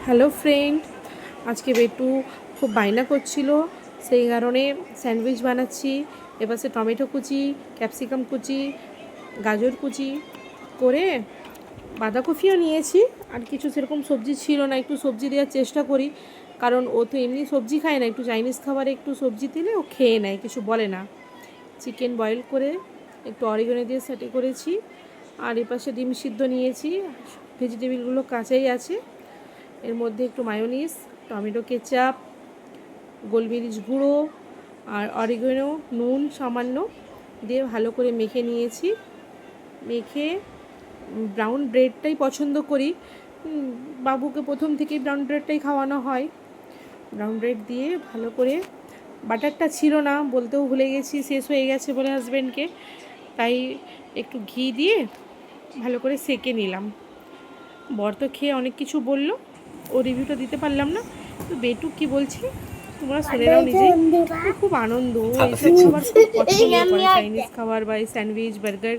Hello friend, আজকে বেটু খুব বায়না করছিল, সেই কারণে স্যান্ডউইচ বানাচ্ছি। এপাশে টমেটো কুচি, ক্যাপসিকাম কুচি, গাজর কুচি করে বাঁধাকপিও নিয়েছি। আর কিছু সেরকম সবজি ছিল না, একটু সবজি দেওয়ার চেষ্টা করি, কারণ ও তো এমনি সবজি খায় না, একটু চাইনিজ খাবারে একটু সবজি দিলে ও খেয়ে নেয়, কিছু বলে না। চিকেন বয়েল করে একটু অরিগানো দিয়ে সেটে করেছি। আর এপাশে ডিম সিদ্ধ নিয়েছি, ভেজিটেবিলগুলো কাঁচাই আছে। এর মধ্যে একটু মায়োনিজ, টমেটো কেচাপ, গোলমরিচ গুঁড়ো আর অরিগানো, নুন সামান্য দিয়ে ভালো করে মেখে নিয়েছি। মেখে ব্রাউন ব্রেডটাই পছন্দ করি, বাবুকে প্রথম থেকেই ব্রাউন ব্রেডটাই খাওয়ানো হয়। ব্রাউন ব্রেড দিয়ে ভালো করে, বাটারটা ছিল না, বলতেও ভুলে গেছি, শেষ হয়ে গেছে বলে হাজব্যান্ডকে, তাই একটু ঘি দিয়ে ভালো করে সেঁকে নিলাম। বর তো খেয়ে অনেক কিছু বললো, ও রিভিউটা দিতে পারলাম না। তো বেটু কি বলছি তোমরা শুনে নাও নিজেই। খুব আনন্দ, এইসব খাবার খুব পছন্দ করে, চাইনিজ খাবার বা স্যান্ডউইচ, বার্গার